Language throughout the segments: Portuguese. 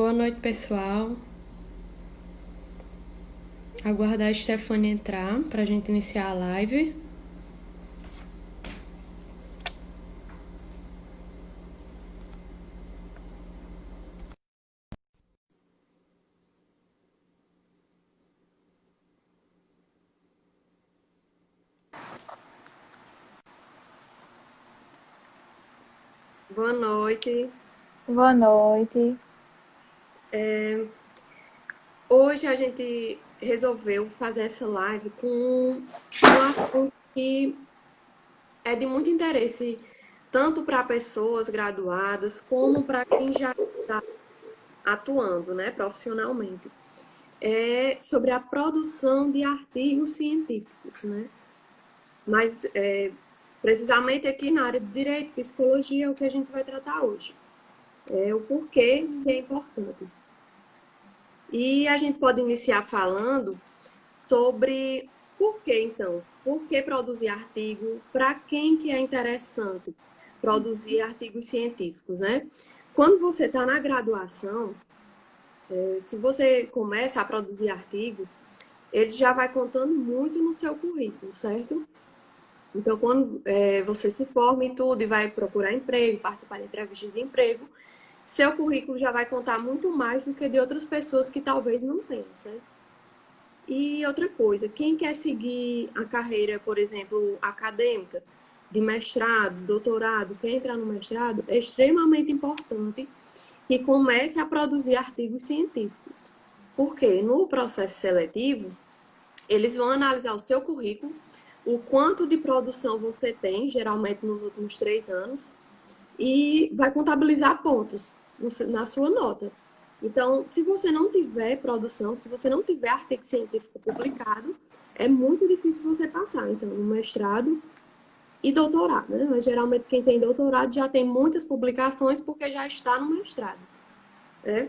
Boa noite, pessoal. Aguardar a Stephanie entrar para a gente iniciar a live. Boa noite. Boa noite. Hoje a gente resolveu fazer essa live com um assunto que é de muito interesse tanto para pessoas graduadas como para quem já está atuando, né, profissionalmente. É sobre a produção de artigos científicos, né? Mas precisamente aqui na área de Direito e Psicologia é o que a gente vai tratar hoje. É o porquê que é importante. E a gente pode iniciar falando sobre por que, então, por que produzir artigo, para quem que é interessante produzir artigos científicos, né? Quando você está na graduação, se você começa a produzir artigos, ele já vai contando muito no seu currículo, certo? Então, quando você se forma em tudo e vai procurar emprego, participar de entrevistas de emprego, seu currículo já vai contar muito mais do que de outras pessoas que talvez não tenham, certo? E outra coisa, quem quer seguir a carreira, por exemplo, acadêmica, de mestrado, doutorado, quer entrar no mestrado, é extremamente importante que comece a produzir artigos científicos. Porque no processo seletivo, eles vão analisar o seu currículo, o quanto de produção você tem, geralmente nos últimos 3 anos, e vai contabilizar pontos na sua nota. Então, se você não tiver produção, se você não tiver artigo científico publicado, é muito difícil você passar, então, no mestrado e doutorado, né? Mas geralmente quem tem doutorado já tem muitas publicações porque já está no mestrado, né?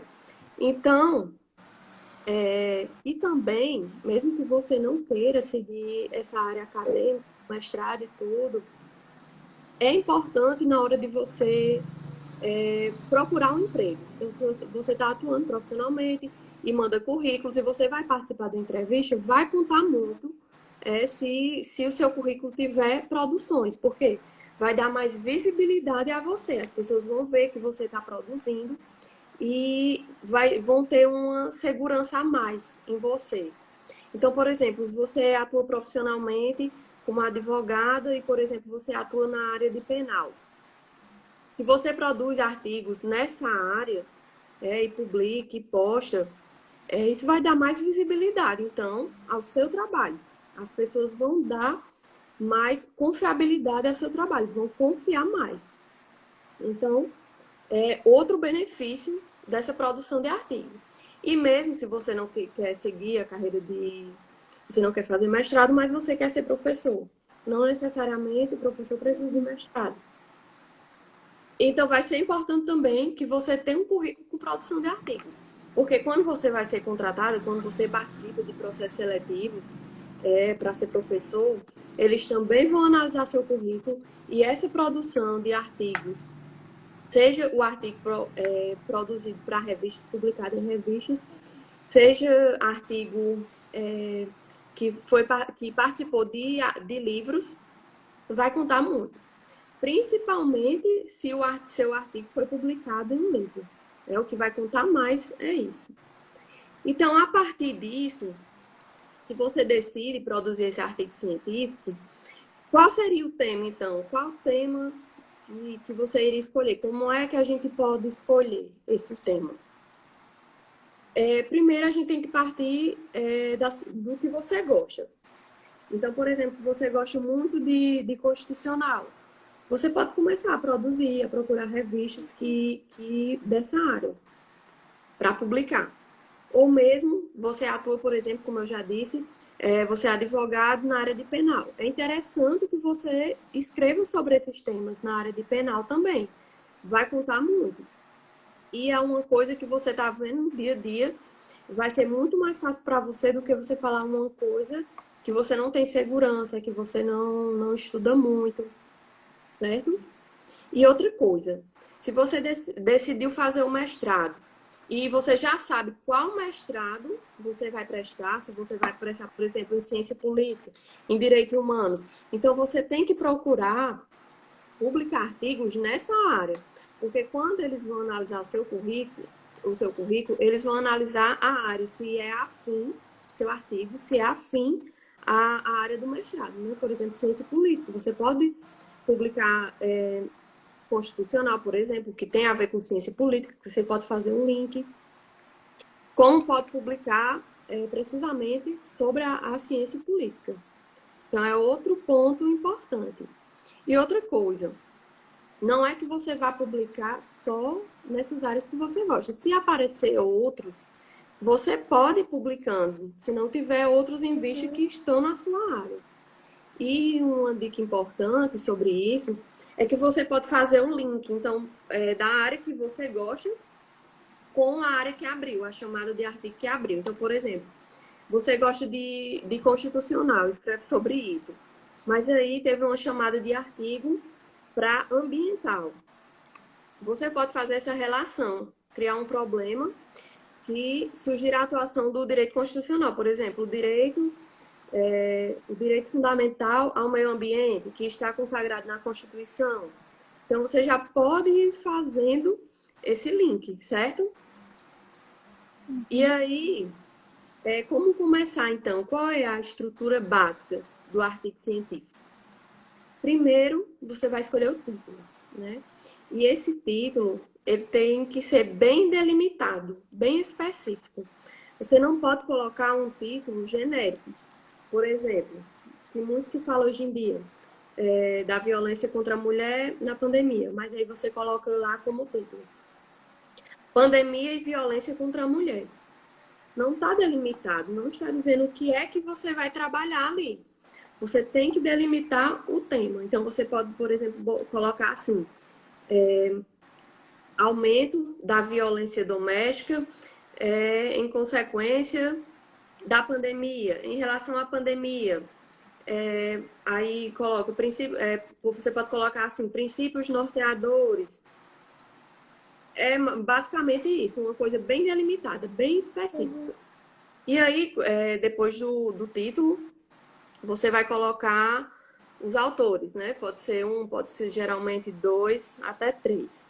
Então, e também, mesmo que você não queira seguir essa área acadêmica, mestrado e tudo, é importante na hora de você procurar um emprego. Então, se você está atuando profissionalmente e manda currículos e você vai participar da entrevista, vai contar muito se o seu currículo tiver produções, porque vai dar mais visibilidade a você. As pessoas vão ver que você está produzindo e vão ter uma segurança a mais em você. Então, por exemplo, se você atua profissionalmente como advogada e, por exemplo, você atua na área de penal, se você produz artigos nessa área e publica e posta, isso vai dar mais visibilidade, então, ao seu trabalho. As pessoas vão dar mais confiabilidade ao seu trabalho, vão confiar mais. Então, é outro benefício dessa produção de artigo. E mesmo se você não quer seguir a carreira de... Você não quer fazer mestrado, mas você quer ser professor. Não necessariamente o professor precisa de mestrado. Então, vai ser importante também que você tenha um currículo com produção de artigos. Porque quando você vai ser contratado, quando você participa de processos seletivos para ser professor, eles também vão analisar seu currículo e essa produção de artigos, seja o artigo produzido para revistas, publicado em revistas, seja artigo que participou de livros, vai contar muito. Principalmente se o seu artigo foi publicado em um livro. O que vai contar mais é isso. Então, a partir disso, se você decide produzir esse artigo científico, qual seria o tema, então? Qual o tema que você iria escolher? Como é que a gente pode escolher esse tema? Primeiro, a gente tem que partir do que você gosta. Então, por exemplo, você gosta muito de constitucional. Você pode começar a produzir, a procurar revistas dessa área para publicar. Ou mesmo você atua, por exemplo, como eu já disse, você é advogado na área de penal. É interessante que você escreva sobre esses temas na área de penal também. Vai contar muito. E é uma coisa que você está vendo no dia a dia. Vai ser muito mais fácil para você do que você falar uma coisa que você não tem segurança, que você não estuda muito, certo? E outra coisa, se você decidiu fazer o mestrado e você já sabe qual mestrado você vai prestar, se você vai prestar, por exemplo, em ciência política, em direitos humanos. Então, você tem que procurar publicar artigos nessa área, porque quando eles vão analisar o seu currículo, eles vão analisar a área, se é afim, seu artigo, se é afim à área do mestrado, né? Por exemplo, ciência política. Você pode publicar constitucional, por exemplo, que tem a ver com ciência política, que você pode fazer um link, como pode publicar precisamente sobre a ciência política. Então, é outro ponto importante. E outra coisa, não é que você vá publicar só nessas áreas que você gosta. Se aparecer outros, você pode ir publicando, se não tiver outros em vista que estão na sua área. E uma dica importante sobre isso é que você pode fazer um link, então, da área que você gosta com a área que abriu, a chamada de artigo que abriu. Então, por exemplo, você gosta de constitucional, escreve sobre isso. Mas aí teve uma chamada de artigo para ambiental. Você pode fazer essa relação, criar um problema que surgirá a atuação do direito constitucional. Por exemplo, o direito fundamental ao meio ambiente, que está consagrado na Constituição. Então, você já pode ir fazendo esse link, certo? E aí, como começar, então? Qual é a estrutura básica do artigo científico? Primeiro, você vai escolher o título, né? E esse título, ele tem que ser bem delimitado, bem específico. Você não pode colocar um título genérico. Por exemplo, que muito se fala hoje em dia, da violência contra a mulher na pandemia, mas aí você coloca lá como título: Pandemia e violência contra a mulher. Não está delimitado, não está dizendo o que é que você vai trabalhar ali. Você tem que delimitar o tema. Então, você pode, por exemplo, colocar assim: aumento da violência doméstica em consequência da pandemia, em relação à pandemia. Aí coloca você pode colocar assim, princípios norteadores. É basicamente isso, uma coisa bem delimitada, bem específica. E aí, depois do título, você vai colocar os autores, né? Pode ser um, pode ser geralmente dois, até três.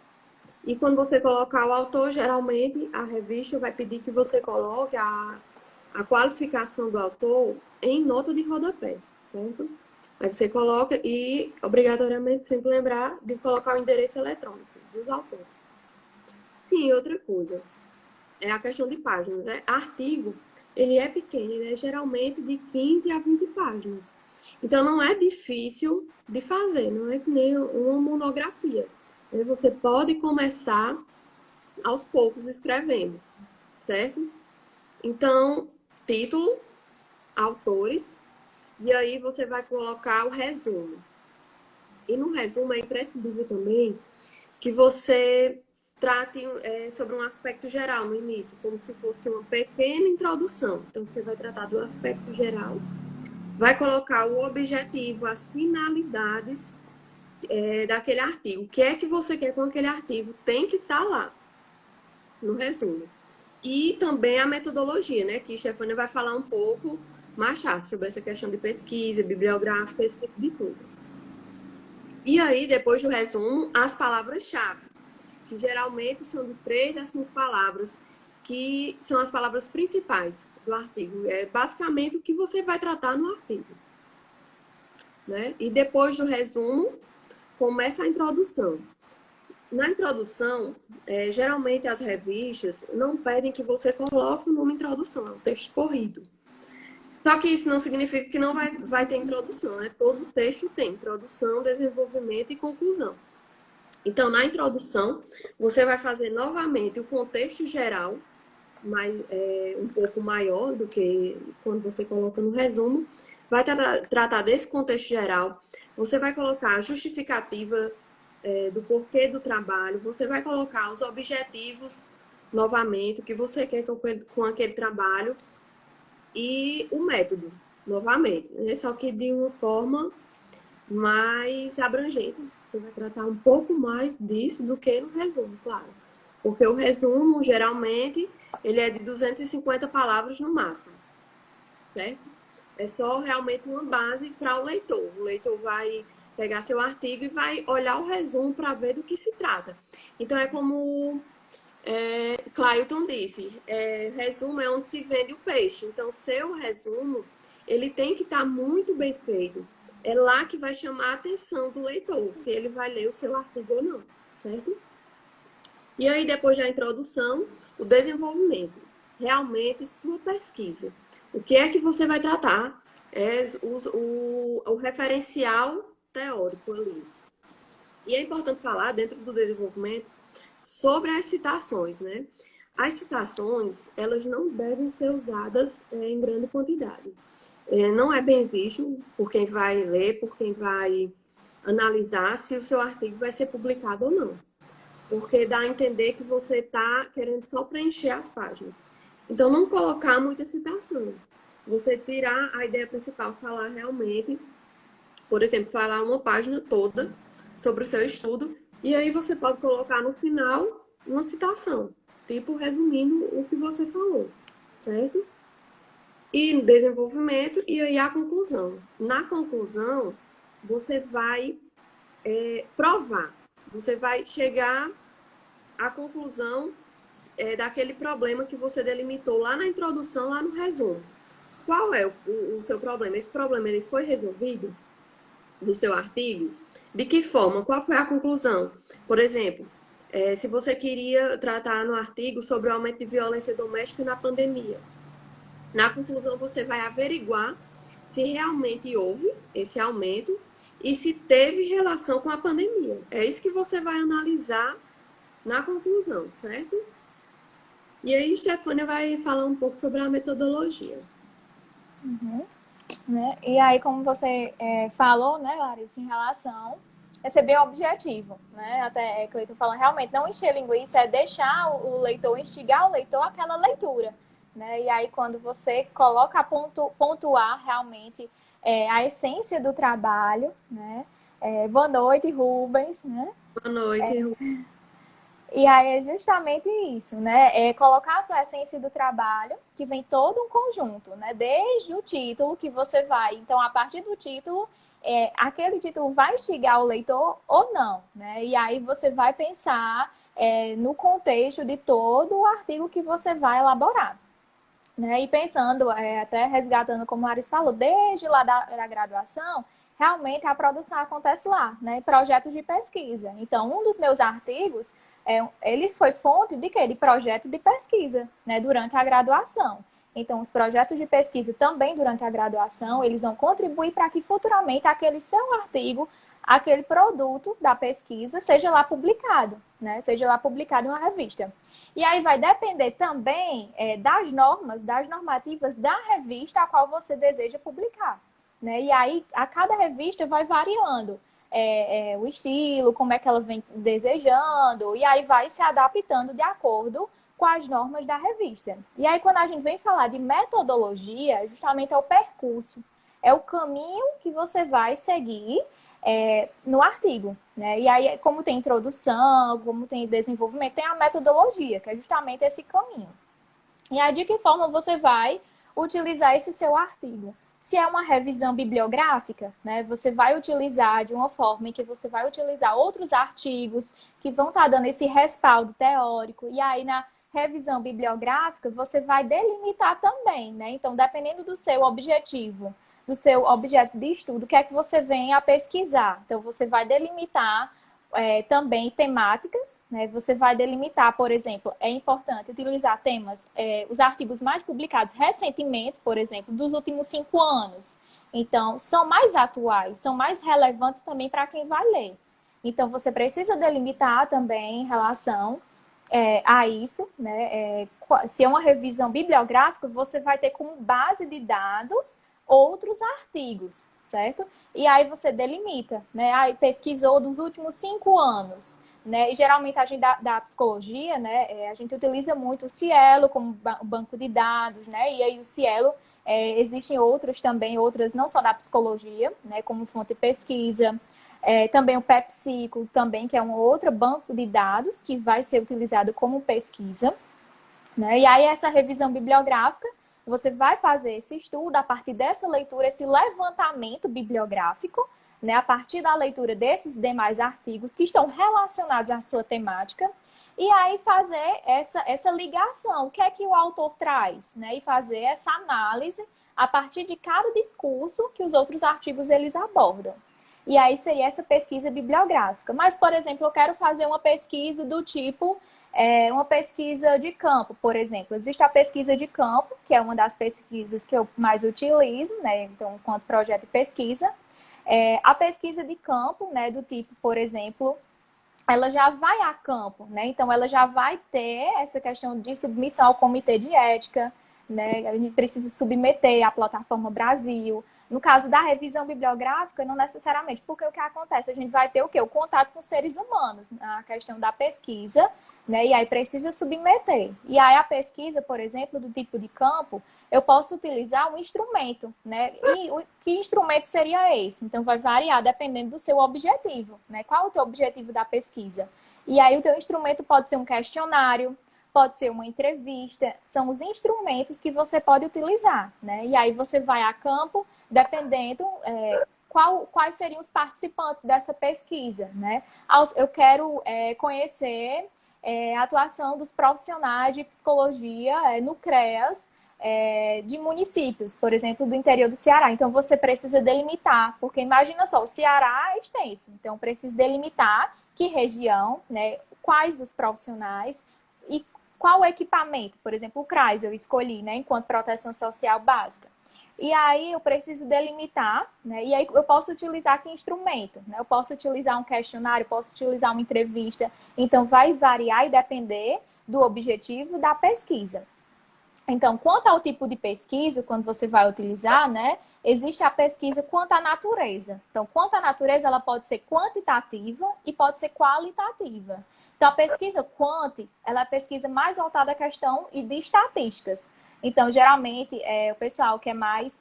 E quando você colocar o autor, geralmente a revista vai pedir que você coloque a qualificação do autor em nota de rodapé, certo? Aí você coloca e, obrigatoriamente, sempre lembrar de colocar o endereço eletrônico dos autores. Sim, outra coisa, é a questão de páginas. Artigo, ele é pequeno, ele é geralmente de 15 a 20 páginas. Então, não é difícil de fazer, não é que nem uma monografia. Você pode começar aos poucos escrevendo, certo? Então, título, autores, e aí você vai colocar o resumo. E no resumo é imprescindível também que você trate sobre um aspecto geral no início, como se fosse uma pequena introdução. Então, você vai tratar do aspecto geral, vai colocar o objetivo, as finalidades daquele artigo. O que é que você quer com aquele artigo? Tem que estar lá, no resumo. E também a metodologia, né? Que a Stefânia vai falar um pouco mais tarde sobre essa questão de pesquisa, bibliográfica, esse tipo de coisa. E aí, depois do resumo, as palavras-chave, que geralmente são de 3 a 5 palavras, que são as palavras principais do artigo. É basicamente o que você vai tratar no artigo, né? E depois do resumo, começa a introdução. Na introdução, geralmente as revistas não pedem que você coloque o nome introdução, é um texto corrido. Só que isso não significa que não vai ter introdução, né? Todo texto tem introdução, desenvolvimento e conclusão. Então, na introdução, você vai fazer novamente o contexto geral, um pouco maior do que quando você coloca no resumo. Vai tratar desse contexto geral. Você vai colocar a justificativa do porquê do trabalho. Você vai colocar os objetivos, novamente, o que você quer com aquele trabalho. E o método, novamente. Só que de uma forma mais abrangente. Você vai tratar um pouco mais disso do que no resumo, claro. Porque o resumo, geralmente, ele é de 250 palavras no máximo, certo? É só realmente uma base para o leitor. O leitor vai pegar seu artigo e vai olhar o resumo para ver do que se trata. Então, é como Clailton disse, resumo é onde se vende o peixe. Então, seu resumo, ele tem que estar muito bem feito. É lá que vai chamar a atenção do leitor, se ele vai ler o seu artigo ou não, certo? E aí, depois da introdução, o desenvolvimento. Realmente, sua pesquisa. O que é que você vai tratar? É o referencial teórico ali. E é importante falar, dentro do desenvolvimento, sobre as citações, né? As citações, elas não devem ser usadas em grande quantidade. Não é bem visto por quem vai ler, por quem vai analisar se o seu artigo vai ser publicado ou não. Porque dá a entender que você está querendo só preencher as páginas. Então, não colocar muita citação. Você tirar a ideia principal, falar realmente, por exemplo, falar uma página toda sobre o seu estudo, e aí você pode colocar no final uma citação, tipo resumindo o que você falou, certo? E desenvolvimento, e aí a conclusão. Na conclusão, você vai provar, você vai chegar à conclusão daquele problema que você delimitou lá na introdução, lá no resumo. Qual é o seu problema? Esse problema ele foi resolvido do seu artigo? De que forma? Qual foi a conclusão? Por exemplo, se você queria tratar no artigo sobre o aumento de violência doméstica na pandemia, na conclusão você vai averiguar se realmente houve esse aumento e se teve relação com a pandemia. É isso que você vai analisar na conclusão, certo? E aí, Stefânia vai falar um pouco sobre a metodologia. Né? E aí, como você falou, né, Larissa, em relação a ser bem objetivo, né? Até Cleiton falando, realmente, não encher linguiça é deixar o leitor, instigar o leitor àquela leitura, né? E aí, quando você coloca pontuar realmente a essência do trabalho, né? Boa noite, Rubens, né? Boa noite. E aí é justamente isso, né? É colocar a sua essência do trabalho, que vem todo um conjunto, né? Desde o título que você vai. Então, a partir do título, aquele título vai instigar o leitor ou não, né? E aí você vai pensar no contexto de todo o artigo que você vai elaborar. Né? E pensando, até resgatando como o Aris falou, desde lá da graduação, realmente a produção acontece lá, né? Projetos de pesquisa. Então, um dos meus artigos, ele foi fonte de quê? De projeto de pesquisa, né? Durante a graduação. Então, os projetos de pesquisa também durante a graduação, eles vão contribuir para que futuramente aquele seu artigo, aquele produto da pesquisa, seja lá publicado, né? Seja lá publicado em uma revista. E aí vai depender também das normas, das normativas da revista a qual você deseja publicar, né? E aí a cada revista vai variando o estilo, como é que ela vem desejando, e aí vai se adaptando de acordo com as normas da revista. E aí quando a gente vem falar de metodologia, justamente é o percurso, é o caminho que você vai seguir no artigo, né? E aí, como tem introdução, como tem desenvolvimento, tem a metodologia, que é justamente esse caminho. E aí, de que forma você vai utilizar esse seu artigo? Se é uma revisão bibliográfica, né, você vai utilizar de uma forma em que você vai utilizar outros artigos que vão estar dando esse respaldo teórico, e aí na revisão bibliográfica você vai delimitar também, né? Então, dependendo do seu objetivo, do seu objeto de estudo, o que é que você vem a pesquisar. Então, você vai delimitar também temáticas, né? Você vai delimitar, por exemplo, é importante utilizar temas, os artigos mais publicados recentemente, por exemplo, dos últimos 5 anos. Então, são mais atuais, são mais relevantes também para quem vai ler. Então, você precisa delimitar também em relação a isso, né? Se é uma revisão bibliográfica, você vai ter como base de dados outros artigos, certo? E aí você delimita, né? Aí pesquisou dos últimos 5 anos, né? E geralmente a gente da psicologia, né? A gente utiliza muito o Cielo como banco de dados, né? E aí o Cielo, existem outros também, outras não só da psicologia, né? Como fonte de pesquisa. Também o PepsiCo, também, que é um outro banco de dados que vai ser utilizado como pesquisa. Né? E aí, essa revisão bibliográfica, você vai fazer esse estudo a partir dessa leitura, esse levantamento bibliográfico, né? A partir da leitura desses demais artigos que estão relacionados à sua temática, e aí fazer essa ligação, o que é que o autor traz, né? E fazer essa análise a partir de cada discurso que os outros artigos eles abordam. E aí seria essa pesquisa bibliográfica. Mas, por exemplo, eu quero fazer uma pesquisa do tipo uma pesquisa de campo, por exemplo. Existe a pesquisa de campo, que é uma das pesquisas que eu mais utilizo, né? Então, enquanto projeto de pesquisa. A pesquisa de campo, né, do tipo, por exemplo, ela já vai a campo, né? Então, ela já vai ter essa questão de submissão ao comitê de ética, né? A gente precisa submeter à plataforma Brasil. No caso da revisão bibliográfica, não necessariamente, porque o que acontece? A gente vai ter o quê? O contato com seres humanos, a questão da pesquisa, né? E aí precisa submeter. E aí a pesquisa, por exemplo, do tipo de campo, eu posso utilizar um instrumento, né? E que instrumento seria esse? Então vai variar dependendo do seu objetivo, né? Qual é o teu objetivo da pesquisa? E aí o teu instrumento pode ser um questionário, pode ser uma entrevista, são os instrumentos que você pode utilizar, né? E aí você vai a campo, dependendo quais seriam os participantes dessa pesquisa, né? Eu quero conhecer a atuação dos profissionais de psicologia no CREAS de municípios, por exemplo, do interior do Ceará. Então, você precisa delimitar, porque imagina só, o Ceará é extenso, então precisa delimitar que região, né? Quais os profissionais e qual o equipamento. Por exemplo, o CRAS eu escolhi, né, enquanto proteção social básica. E aí eu preciso delimitar, né? E aí eu posso utilizar que instrumento, né? Eu posso utilizar um questionário, posso utilizar uma entrevista. Então, vai variar e depender do objetivo da pesquisa. Então, quanto ao tipo de pesquisa, quando você vai utilizar, né, existe a pesquisa quanto à natureza. Então, quanto à natureza, ela pode ser quantitativa e pode ser qualitativa. Então, a pesquisa quant, ela é a pesquisa mais voltada à questão e de estatísticas. Então, geralmente, o pessoal que é mais,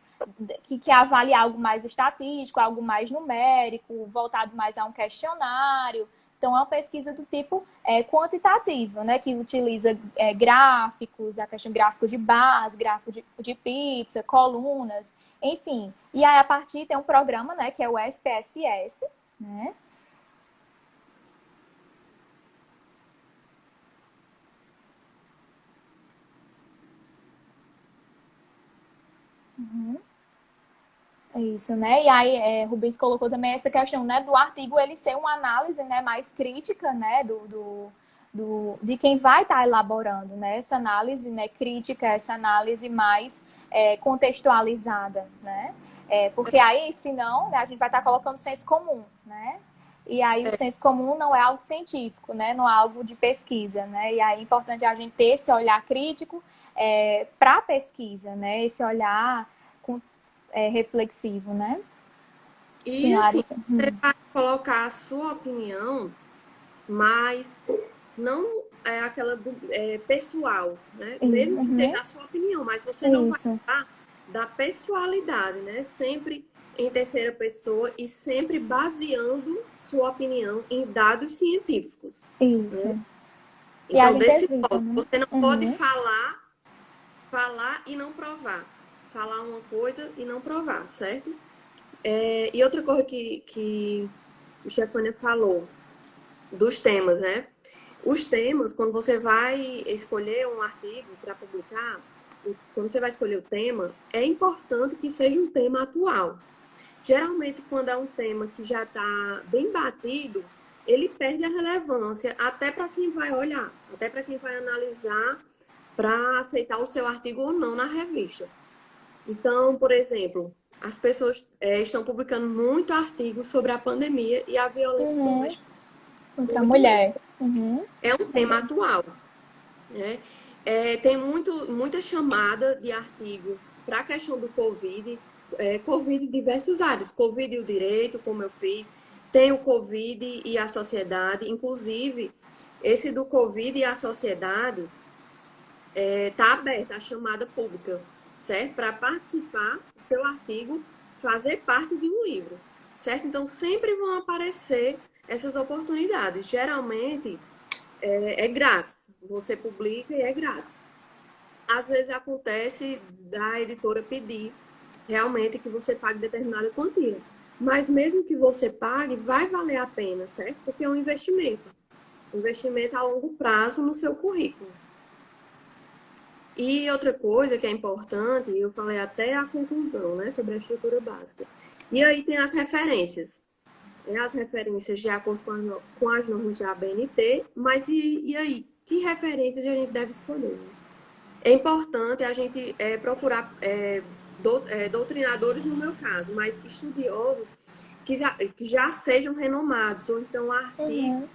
que quer avaliar algo mais estatístico, algo mais numérico, voltado mais a um questionário. Então, é uma pesquisa do tipo quantitativa, né? Que utiliza gráficos, a questão de gráficos de base, gráfico de pizza, colunas, enfim. E aí, a partir tem um programa, né? Que é o SPSS, né? Uhum. É isso, né? E aí, Rubens colocou também essa questão, né, do artigo ele ser uma análise, né, mais crítica, né, de quem vai estar elaborando, né? Essa análise, né, crítica, essa análise mais contextualizada, né? Porque aí, senão, né, a gente vai estar colocando senso comum, né? E aí o senso comum não é algo científico, né? Não é algo de pesquisa, né? E aí é importante a gente ter esse olhar crítico para a pesquisa, né? Esse olhar reflexivo, né? E Sim, assim, Larissa. você vai colocar a sua opinião, mas não é aquela pessoal, né? Mesmo que Uhum. seja a sua opinião, mas você não vai Isso, falar da pessoalidade, né? Sempre em terceira pessoa e sempre baseando sua opinião em dados científicos, né? isso. E a Então, gente desse evita, modo, né? você não pode Uhum. falar e não provar. Falar uma coisa e não provar, certo? E outra coisa que o Stefania falou, dos temas, né? Os temas, quando você vai escolher um artigo para publicar, quando você vai escolher o tema, é importante que seja um tema atual. Geralmente, quando é um tema que já está bem batido, ele perde a relevância até para quem vai olhar, até para quem vai analisar para aceitar o seu artigo ou não na revista. Então, por exemplo, as pessoas estão publicando muito artigo sobre a pandemia e a violência Uhum. doméstica Contra a muito mesmo. mulher. Uhum. É um tema atual, né? Tem muita chamada de artigo para a questão do Covid, Covid em diversas áreas, Covid e o direito, como eu fiz, tem o Covid e a sociedade, inclusive esse do Covid e a sociedade está aberta a chamada pública, certo? Para participar do seu artigo, fazer parte de um livro. certo? Então, sempre vão aparecer essas oportunidades. Geralmente, é grátis. Você publica e é grátis. Às vezes acontece da editora pedir realmente que você pague determinada quantia. Mas mesmo que você pague, vai valer a pena, certo? Porque é um investimento. Investimento a longo prazo no seu currículo. E outra coisa que é importante, eu falei até a conclusão, né, sobre a estrutura básica. E aí tem as referências. As referências de acordo com as normas da ABNT, mas e aí? Que referências a gente deve escolher? É importante a gente procurar doutrinadores, no meu caso, mas estudiosos que já sejam renomados, ou então artigos Uhum.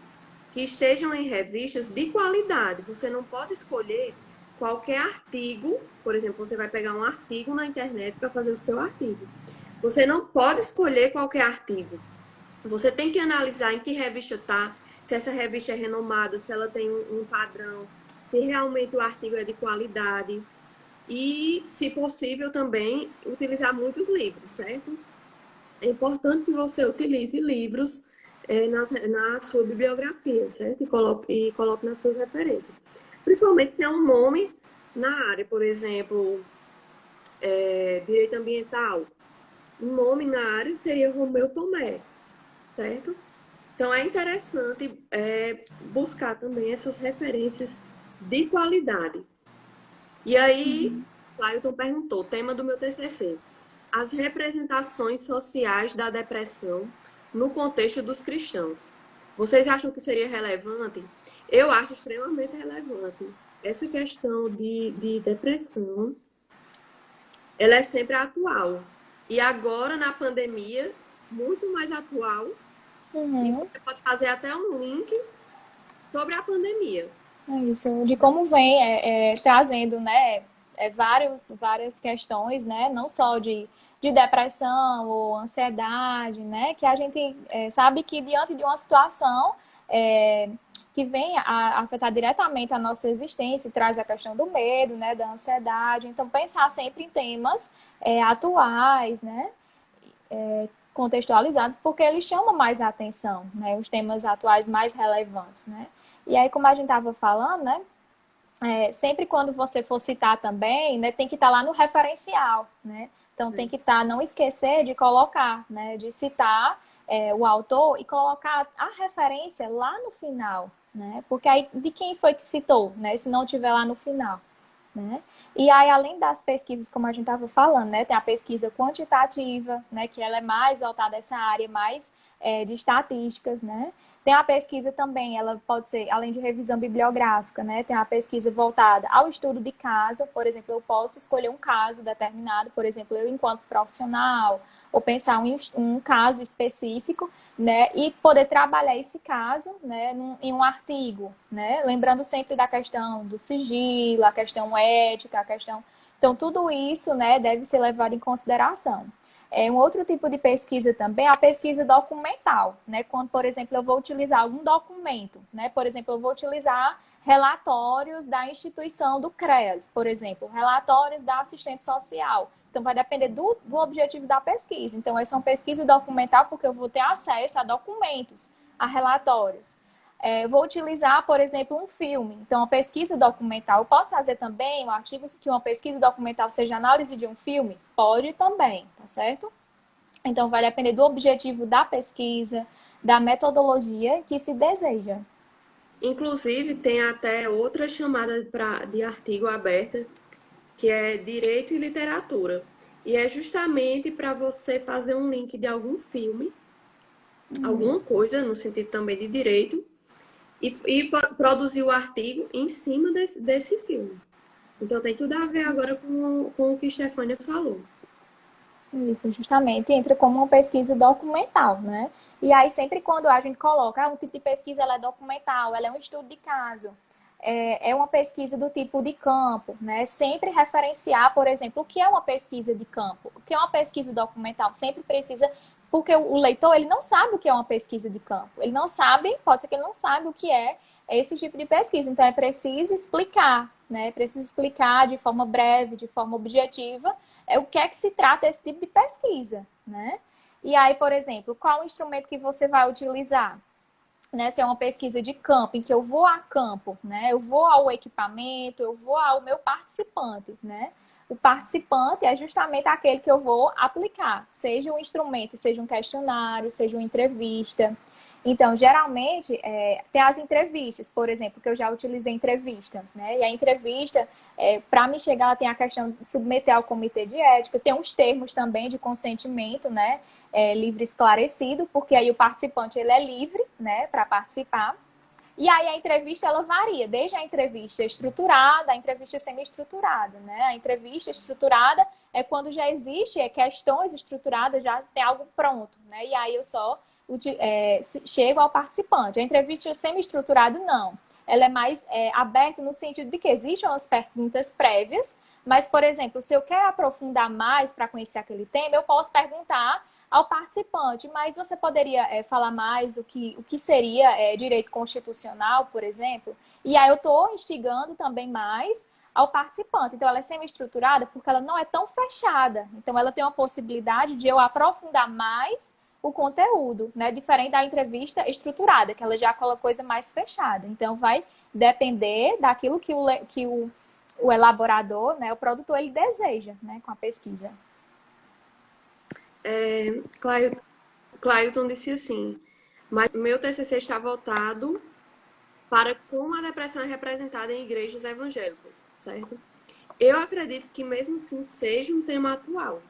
que estejam em revistas de qualidade. Você não pode escolher qualquer artigo, por exemplo, você vai pegar um artigo na internet para fazer o seu artigo. Você não pode escolher qualquer artigo. Você tem que analisar em que revista está, se essa revista é renomada, se ela tem um padrão, se realmente o artigo é de qualidade e, se possível, também utilizar muitos livros, certo? É importante que você utilize livros na sua bibliografia, certo? E coloque nas suas referências. Principalmente se é um nome na área, por exemplo, direito ambiental. Um nome na área seria Romeu Tomé, certo? Então é interessante buscar também essas referências de qualidade. E aí, Clayton perguntou, tema do meu TCC, as representações sociais da depressão no contexto dos cristãos. Vocês acham que seria relevante? Eu acho extremamente relevante. Essa questão de depressão, ela é sempre atual. E agora, na pandemia, muito mais atual. E Uhum. você pode fazer até um link sobre a pandemia. É isso, de como vem trazendo, né, várias questões, né, não só de depressão ou ansiedade, né, que a gente sabe que diante de uma situação é, que vem a afetar diretamente a nossa existência, traz a questão do medo, né, da ansiedade, então pensar sempre em temas atuais, né, contextualizados, porque eles chamam mais a atenção, né, os temas atuais mais relevantes, né. E aí, como a gente estava falando, né, sempre quando você for citar também, né, tem que estar lá no referencial, né? Então tem que estar, não esquecer de colocar, né, de citar o autor e colocar a referência lá no final, né? Porque aí de quem foi que citou, né? Se não tiver lá no final. Né? E aí, além das pesquisas, como a gente estava falando, né, tem a pesquisa quantitativa, né, que ela é mais voltada a essa área mais de estatísticas, né? Tem a pesquisa também, ela pode ser, além de revisão bibliográfica, né, tem a pesquisa voltada ao estudo de caso, por exemplo, eu posso escolher um caso determinado, por exemplo, eu enquanto profissional, ou pensar em um caso específico, né, e poder trabalhar esse caso, né, em um artigo, né, lembrando sempre da questão do sigilo, a questão ética, a questão... Então, tudo isso, né, deve ser levado em consideração. Um outro tipo de pesquisa também é a pesquisa documental, né? Quando, por exemplo, eu vou utilizar algum documento, né? Por exemplo, eu vou utilizar relatórios da instituição do CREAS, por exemplo, relatórios da assistente social. Então, vai depender do objetivo da pesquisa. Então, essa é uma pesquisa documental porque eu vou ter acesso a documentos, a relatórios. Vou utilizar, por exemplo, um filme. Então, a pesquisa documental. Eu posso fazer também um artigo que uma pesquisa documental seja análise de um filme? Pode também, tá certo? Então, vai depender do objetivo da pesquisa, da metodologia que se deseja. Inclusive, tem até outra chamada de artigo aberta, que é Direito e Literatura. E é justamente para você fazer um link de algum filme, alguma coisa, no sentido também de direito, e produzir o artigo em cima desse filme. Então tem tudo a ver agora com o que Stefânia falou. Isso, justamente, entra como uma pesquisa documental, né? E aí, sempre quando a gente coloca um tipo de pesquisa, ela é documental, ela é um estudo de caso, é uma pesquisa do tipo de campo, né? Sempre referenciar, por exemplo, o que é uma pesquisa de campo, o que é uma pesquisa documental, sempre precisa, porque o leitor, ele não sabe o que é uma pesquisa de campo, ele não sabe, pode ser que ele não saiba o que é esse tipo de pesquisa, então é preciso explicar, né? Preciso explicar de forma breve, de forma objetiva, o que é que se trata esse tipo de pesquisa, né? E aí, por exemplo, qual o instrumento que você vai utilizar? Né, se é uma pesquisa de campo, em que eu vou a campo, né, eu vou ao equipamento, eu vou ao meu participante, né? O participante é justamente aquele que eu vou aplicar, seja um instrumento, seja um questionário, seja uma entrevista. Então, geralmente, tem as entrevistas, por exemplo, que eu já utilizei entrevista, né? E a entrevista, para me chegar, ela tem a questão de submeter ao comitê de ética, tem uns termos também de consentimento, né? Livre esclarecido, porque aí o participante ele é livre, né, para participar. E aí a entrevista ela varia, desde a entrevista estruturada, a entrevista semi-estruturada, né? A entrevista estruturada é quando já existe questões estruturadas, já tem algo pronto, né? E aí eu só chego ao participante. A entrevista semi-estruturada, não. Ela é mais aberta no sentido de que existem as perguntas prévias, mas, por exemplo, se eu quero aprofundar mais para conhecer aquele tema, eu posso perguntar ao participante, mas você poderia falar mais o que seria direito constitucional, por exemplo? E aí eu estou instigando também mais ao participante. Então, ela é semi-estruturada porque ela não é tão fechada. Então, ela tem uma possibilidade de eu aprofundar mais o conteúdo, né? Diferente da entrevista estruturada, que ela já coloca coisa mais fechada. Então, vai depender daquilo que o elaborador, né, o produtor, ele deseja, né, com a pesquisa. Clailton disse assim, mas meu TCC está voltado para como a depressão é representada em igrejas evangélicas, certo? Eu acredito que mesmo assim seja um tema atual.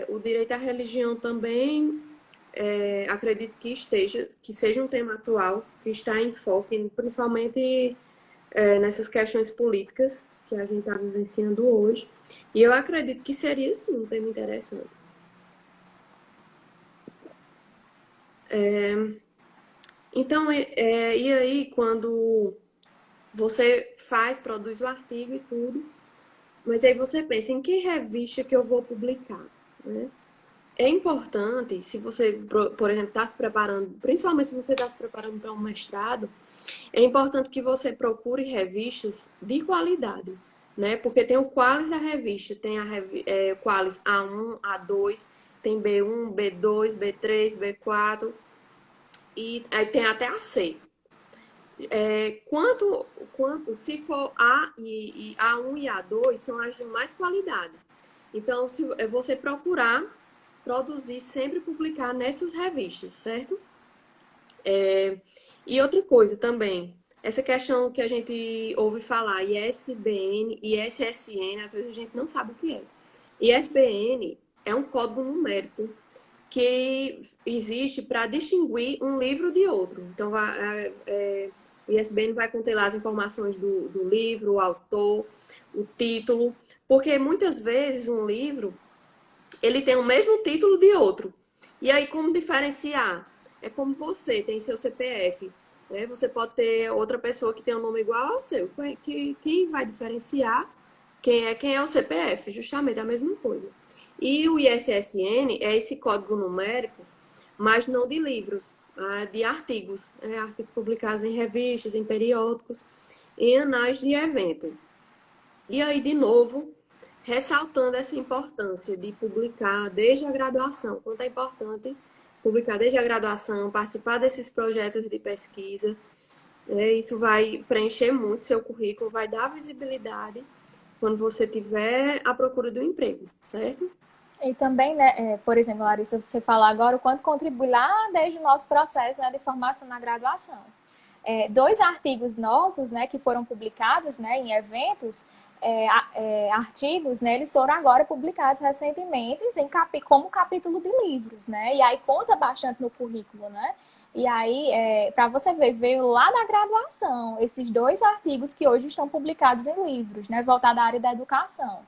O direito à religião também acredito que seja um tema atual, que está em foco, principalmente nessas questões políticas que a gente está vivenciando hoje. E eu acredito que seria, sim, um tema interessante. Então, e aí, quando você produz o artigo e tudo, mas aí você pensa em que revista que eu vou publicar, né? É importante, se você, por exemplo, está se preparando, principalmente se você está se preparando para um mestrado, é importante que você procure revistas de qualidade, né? Porque tem o Qualis da revista, tem o Qualis A1, A2, tem B1, B2, B3, B4 e aí tem até a C. Se for A1 e A2 são as de mais qualidade. Então, se você procurar produzir, sempre publicar nessas revistas, certo? E outra coisa também, essa questão que a gente ouve falar, ISBN, ISSN, às vezes a gente não sabe o que é. ISBN é um código numérico que existe para distinguir um livro de outro. Então, o ISBN vai conter lá as informações do livro, o autor, o título, porque muitas vezes um livro ele tem o mesmo título de outro. E aí, como diferenciar? É como você tem seu CPF, né? Você pode ter outra pessoa que tem um nome igual ao seu. Quem vai diferenciar quem é o CPF? Justamente a mesma coisa. E o ISSN é esse código numérico, mas não de livros, de artigos. Artigos publicados em revistas, em periódicos, em anais de evento. E aí, de novo, ressaltando essa importância de publicar desde a graduação, quanto é importante publicar desde a graduação, participar desses projetos de pesquisa. Isso vai preencher muito seu currículo, vai dar visibilidade quando você tiver à procura do emprego, certo? E também, né, por exemplo, Larissa, você falar agora o quanto contribui lá desde o nosso processo, né, de formação na graduação. 2 artigos nossos, né, que foram publicados, né, em eventos, artigos, né, eles foram agora publicados recentemente como capítulo de livros, né, e aí conta bastante no currículo, né, e aí, para você ver, veio lá da graduação, esses 2 artigos que hoje estão publicados em livros, né, voltados à área da educação.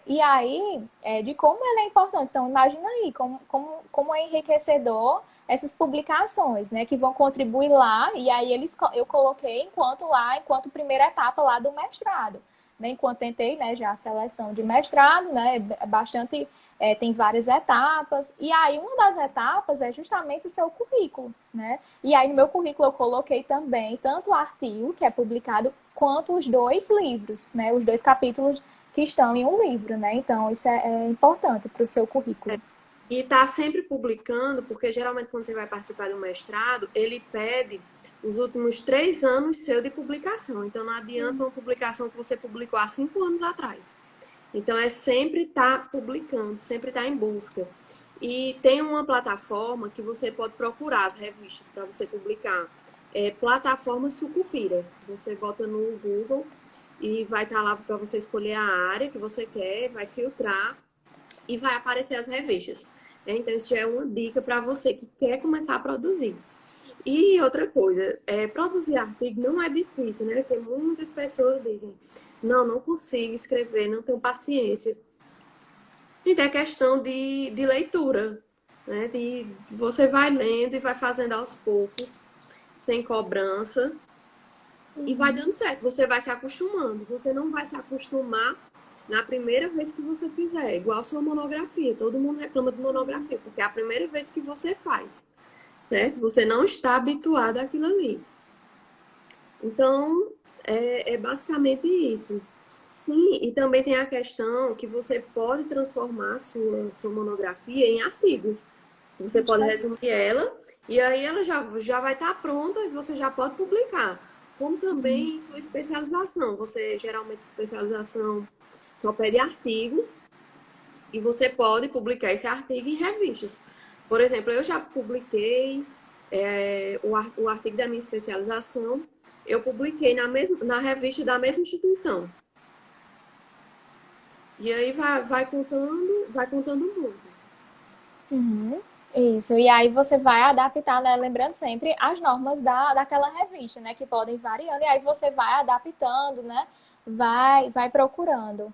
E aí, de como ele é importante. Então, imagina aí como é enriquecedor essas publicações, né, que vão contribuir lá, e aí eu coloquei enquanto primeira etapa lá do mestrado, né, enquanto tentei, né, já a seleção de mestrado, né, bastante, tem várias etapas, e aí uma das etapas é justamente o seu currículo, né, e aí no meu currículo eu coloquei também tanto o artigo que é publicado, quanto os 2 livros, né, os 2 capítulos que estão em um livro, né, então isso é importante para o seu currículo. E tá sempre publicando, porque geralmente quando você vai participar de um mestrado, ele pede os últimos 3 anos seu de publicação. Então não adianta uma publicação que você publicou há 5 anos atrás. Então é sempre estar publicando, sempre estar em busca. E tem uma plataforma que você pode procurar as revistas para você publicar. É plataforma Sucupira. Você bota no Google e vai estar lá para você escolher a área que você quer, vai filtrar e vai aparecer as revistas. Então, isso já é uma dica para você que quer começar a produzir. E outra coisa, produzir artigo não é difícil, né? Porque muitas pessoas dizem, não consigo escrever, não tenho paciência. E tem a questão de leitura, né? Você vai lendo e vai fazendo aos poucos, sem cobrança, e vai dando certo. Você vai se acostumando. Você não vai se acostumar na primeira vez que você fizer, igual sua monografia. Todo mundo reclama de monografia, porque é a primeira vez que você faz, certo? Você não está habituado àquilo ali. Então, é basicamente isso. Sim, e também tem a questão que você pode transformar sua monografia em artigo. Você pode resumir ela e aí ela já vai estar pronta e você já pode publicar. Como também sua especialização. Você, geralmente, especialização só pede artigo e você pode publicar esse artigo em revistas. Por exemplo, eu já publiquei o artigo da minha especialização, eu publiquei na revista da mesma instituição. E aí vai contando muito. Uhum. Isso, e aí você vai adaptar, né? Lembrando sempre as normas daquela revista, né? Que podem variando, e aí você vai adaptando, né? Vai procurando.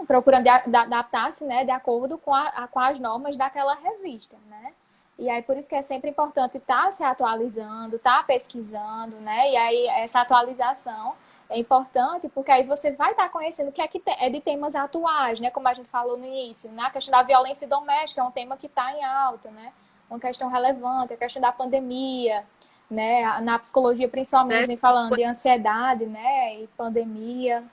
Procurando adaptar-se, né? De acordo com as normas daquela revista, né? E aí, por isso que é sempre importante estar se atualizando, estar pesquisando, né? E aí, essa atualização é importante porque aí você vai estar conhecendo o que é, é de temas atuais, né? Como a gente falou no início, né? A questão da violência doméstica é um tema que está em alta, né? Uma questão relevante, a questão da pandemia, né? Na psicologia, principalmente, Né? vem falando de ansiedade, né? E pandemia.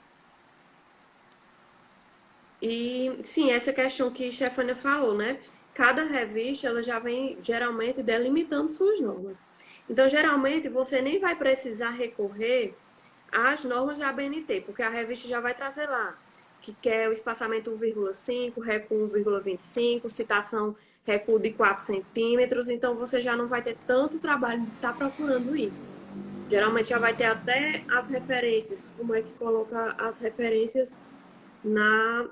E sim, essa questão que Stefania falou, né? Cada revista ela já vem geralmente delimitando suas normas. Então, geralmente, você nem vai precisar recorrer às normas da ABNT, porque a revista já vai trazer lá que quer o espaçamento 1,5, recuo 1,25, citação recuo de 4 centímetros, então você já não vai ter tanto trabalho de estar procurando isso. Geralmente já vai ter até as referências, como é que coloca as referências na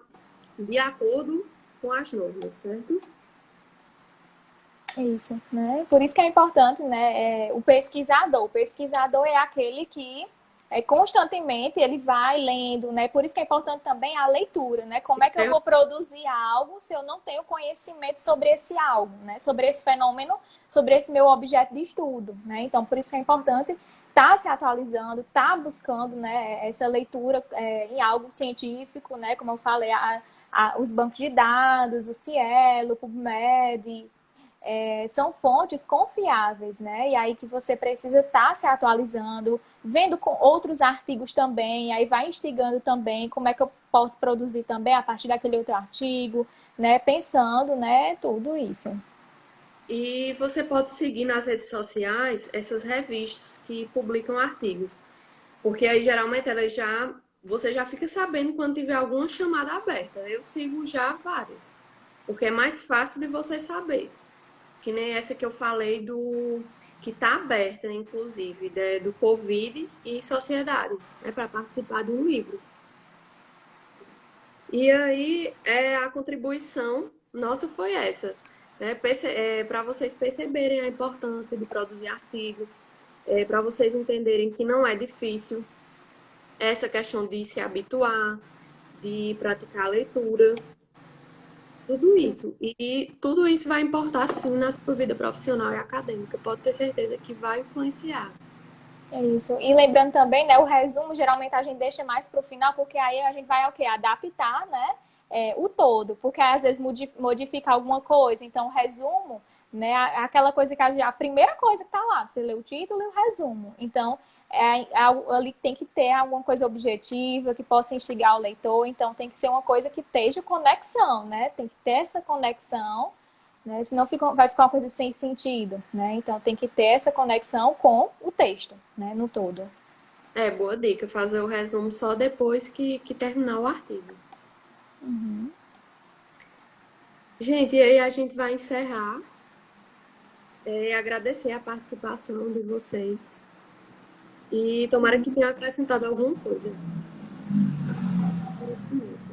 de acordo com as normas, certo? Isso, né? Por isso que é importante, né? O pesquisador. O pesquisador é aquele que constantemente ele vai lendo, né? Por isso que é importante também a leitura, né? Como é que eu É, vou produzir algo se eu não tenho conhecimento sobre esse algo, né? Sobre esse fenômeno, sobre esse meu objeto de estudo, né? Então, por isso que é importante estar se atualizando, estar buscando, né? Essa leitura em algo científico, né? Como eu falei, os bancos de dados, o Cielo, o PubMed, são fontes confiáveis, né? E aí que você precisa estar se atualizando, vendo com outros artigos também, aí vai instigando também como é que eu posso produzir também a partir daquele outro artigo, né? Pensando, né? Tudo isso. e você pode seguir nas redes sociais essas revistas que publicam artigos, porque aí geralmente você já fica sabendo quando tiver alguma chamada aberta. Eu sigo já várias, porque é mais fácil de você saber. Que nem essa que eu falei que está aberta, inclusive, do Covid e sociedade, né, para participar de um livro. E aí a contribuição nossa foi essa, né? Para vocês perceberem a importância de produzir artigo, para vocês entenderem que não é difícil essa questão de se habituar, de praticar a leitura, tudo isso. E tudo isso vai importar sim na sua vida profissional e acadêmica. Pode ter certeza que vai influenciar. É isso. E lembrando também, né, o resumo geralmente a gente deixa mais para o final, porque aí a gente vai o quê? Adaptar, né, o todo, porque às vezes modifica alguma coisa. Então, o resumo né? Aquela coisa que a primeira coisa que tá lá, você lê o título e o resumo. Então, ali tem que ter alguma coisa objetiva que possa instigar o leitor, então tem que ser uma coisa que esteja conexão, né? Tem que ter essa conexão, né? Senão vai ficar uma coisa sem sentido, né? Então tem que ter essa conexão com o texto, né? No todo. É, boa dica, fazer o resumo só depois que terminar o artigo. Gente, e aí a gente vai encerrar. Agradecer a participação de vocês. E tomara que tenha acrescentado alguma coisa. Conhecimento.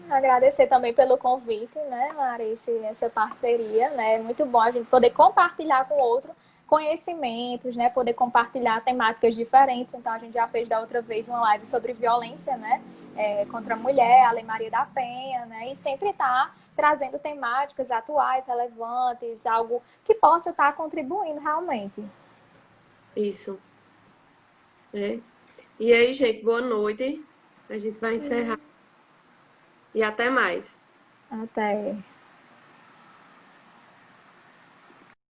Agradecer também pelo convite, né, Larissa, essa parceria, né? É muito bom a gente poder compartilhar com o outro conhecimentos, né? Poder compartilhar temáticas diferentes. Então, a gente já fez da outra vez uma live sobre violência, né? Contra a mulher, a Lei Maria da Penha, né? E sempre tá trazendo temáticas atuais, relevantes, algo que possa estar contribuindo realmente. Isso. Né? E aí, gente, boa noite. A gente vai encerrar. E até mais. Até.